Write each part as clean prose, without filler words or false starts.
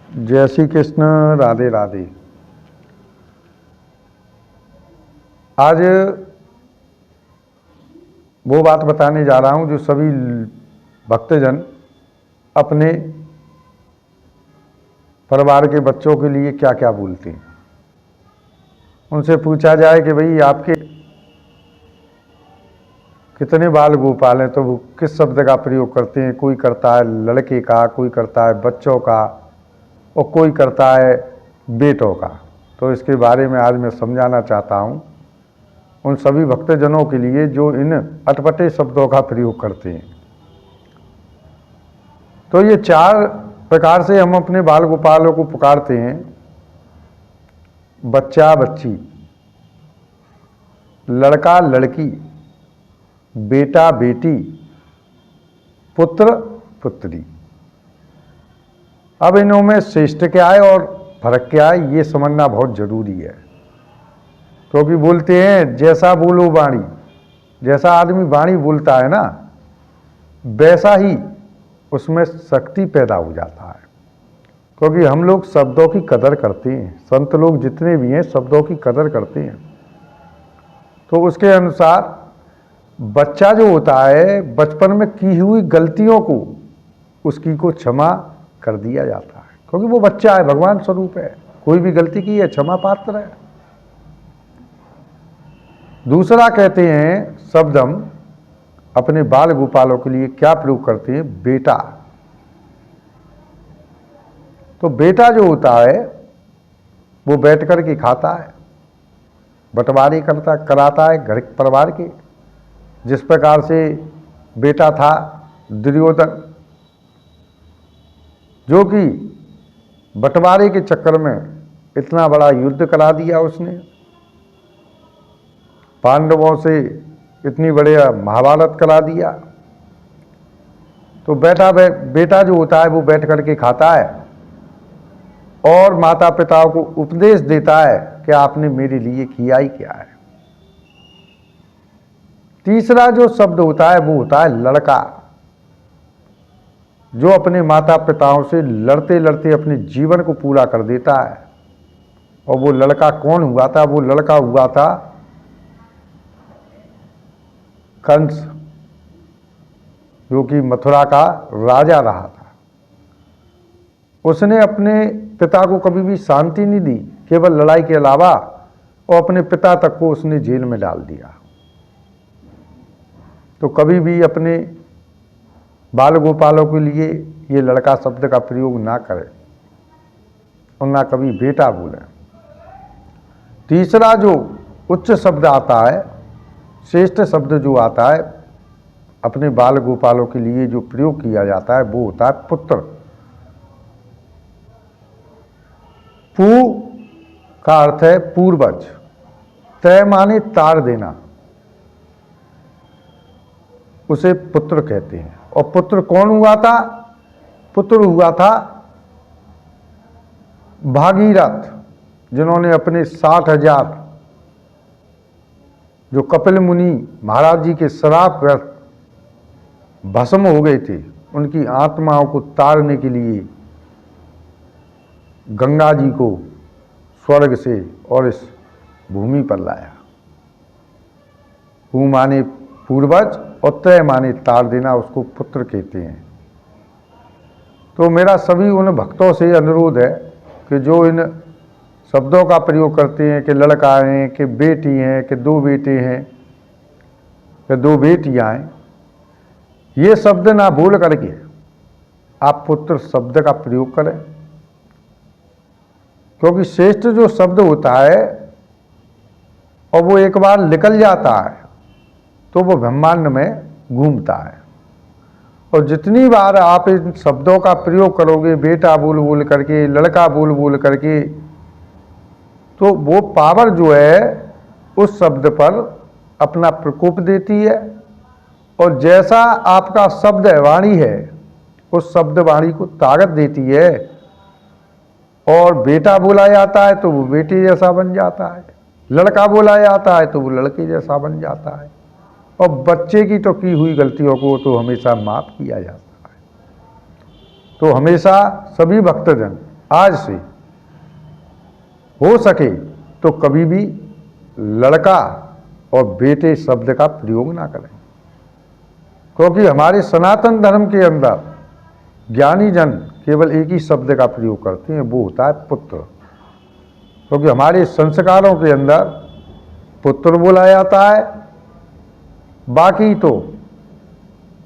जय श्री कृष्ण, राधे राधे। आज वो बात बताने जा रहा हूँ जो सभी भक्तजन अपने परिवार के बच्चों के लिए क्या क्या बोलते हैं। उनसे पूछा जाए कि भाई आपके कितने बाल गोपाल हैं, तो वो किस शब्द का प्रयोग करते हैं। कोई करता है लड़के का, कोई करता है बच्चों का, और कोई करता है बेटों का। तो इसके बारे में आज मैं समझाना चाहता हूँ उन सभी भक्तजनों के लिए जो इन अटपटे शब्दों का प्रयोग करते हैं। तो ये 4 प्रकार से हम अपने बाल गोपालों को पुकारते हैं। बच्चा बच्ची, लड़का लड़की, बेटा बेटी, पुत्र पुत्री। अब इनों में श्रेष्ठ क्या है और फर्क क्या है, ये समझना बहुत जरूरी है। क्योंकि बोलते हैं जैसा बोलो वाणी, जैसा आदमी वाणी बोलता है ना, वैसा ही उसमें शक्ति पैदा हो जाता है। क्योंकि हम लोग शब्दों की कदर करते हैं, संत लोग जितने भी हैं शब्दों की कदर करते हैं। तो उसके अनुसार बच्चा जो होता है, बचपन में की हुई गलतियों को उसकी को क्षमा कर दिया जाता है। क्योंकि वो बच्चा है, भगवान स्वरूप है, कोई भी गलती की है क्षमा पात्र है। दूसरा कहते हैं शब्द हम अपने बाल गोपालों के लिए क्या प्रयोग करते हैं, बेटा। तो बेटा जो होता है वो बैठ कर के खाता है, बंटवारे कराता है घर परिवार के। जिस प्रकार से बेटा था दुर्योधन, जो कि बंटवारे के चक्कर में इतना बड़ा युद्ध करा दिया उसने, पांडवों से इतनी बढ़िया महाभारत करा दिया। तो बेटा जो होता है वो बैठ करके खाता है और माता पिताओं को उपदेश देता है कि आपने मेरे लिए किया ही क्या है। तीसरा जो शब्द होता है वो होता है लड़का, जो अपने माता पिताओं से लड़ते लड़ते अपने जीवन को पूरा कर देता है। और वो लड़का कौन हुआ था, वो लड़का हुआ था कंस, जो कि मथुरा का राजा रहा था। उसने अपने पिता को कभी भी शांति नहीं दी, केवल लड़ाई के अलावा, और अपने पिता तक को उसने जेल में डाल दिया। तो कभी भी अपने बाल गोपालों के लिए ये लड़का शब्द का प्रयोग ना करें और ना कभी बेटा बोलें। तीसरा जो उच्च शब्द आता है, श्रेष्ठ शब्द जो आता है अपने बाल गोपालों के लिए जो प्रयोग किया जाता है वो होता है पुत्र। पू का अर्थ है पूर्वज, तय माने तार देना, उसे पुत्र कहते हैं। और पुत्र कौन हुआ था, पुत्र हुआ था भागीरथ, जिन्होंने अपने 60,000 जो कपिल मुनि महाराज जी के श्राप भस्म हो गए थे, उनकी आत्माओं को तारने के लिए गंगा जी को स्वर्ग से और इस भूमि पर लाया। पू माने पूर्वज और तय माने तार देना, उसको पुत्र कहते हैं। तो मेरा सभी उन भक्तों से अनुरोध है कि जो इन शब्दों का प्रयोग करते हैं कि लड़का है, कि बेटी हैं, कि 2 बेटे हैं, कि 2 बेटियां हैं, ये शब्द ना भूल करके आप पुत्र शब्द का प्रयोग करें। क्योंकि श्रेष्ठ जो शब्द होता है और वो एक बार निकल जाता है तो वो ब्रह्मांड में घूमता है। और जितनी बार आप इन शब्दों का प्रयोग करोगे, बेटा बोल बोल करके, लड़का बोल बोल करके, तो वो पावर जो है उस शब्द पर अपना प्रकोप देती है। और जैसा आपका शब्द वाणी है, उस शब्द वाणी को ताकत देती है। और बेटा बोला जाता है तो वो बेटे जैसा बन जाता है, लड़का बोला जाता है तो वो लड़के जैसा बन जाता है। और बच्चे की तो की हुई गलतियों को तो हमेशा माफ किया जाता है। तो हमेशा सभी भक्तजन आज से हो सके तो कभी भी लड़का और बेटे शब्द का प्रयोग ना करें, क्योंकि हमारे सनातन धर्म के अंदर ज्ञानी जन केवल एक ही शब्द का प्रयोग करते हैं, वो होता है पुत्र। क्योंकि हमारे संस्कारों के अंदर पुत्र बोला जाता है, बाकी तो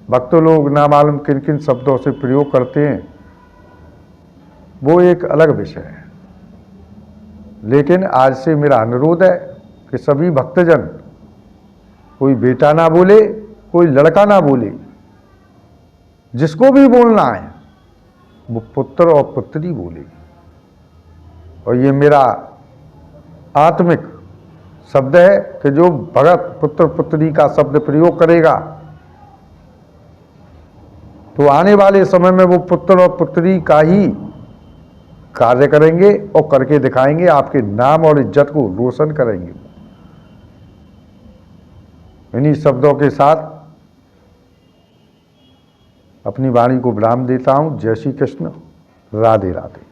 भक्त लोग ना मालूम किन किन शब्दों से प्रयोग करते हैं, वो एक अलग विषय है। लेकिन आज से मेरा अनुरोध है कि सभी भक्तजन कोई बेटा ना बोले, कोई लड़का ना बोले, जिसको भी बोलना है वो पुत्र और पुत्री बोले। और ये मेरा आत्मिक शब्द है कि जो भगत पुत्र पुत्री का शब्द प्रयोग करेगा तो आने वाले समय में वो पुत्र और पुत्री का ही कार्य करेंगे और करके दिखाएंगे, आपके नाम और इज्जत को रोशन करेंगे। इन्हीं शब्दों के साथ अपनी वाणी को विराम देता हूं। जय श्री कृष्ण, राधे राधे।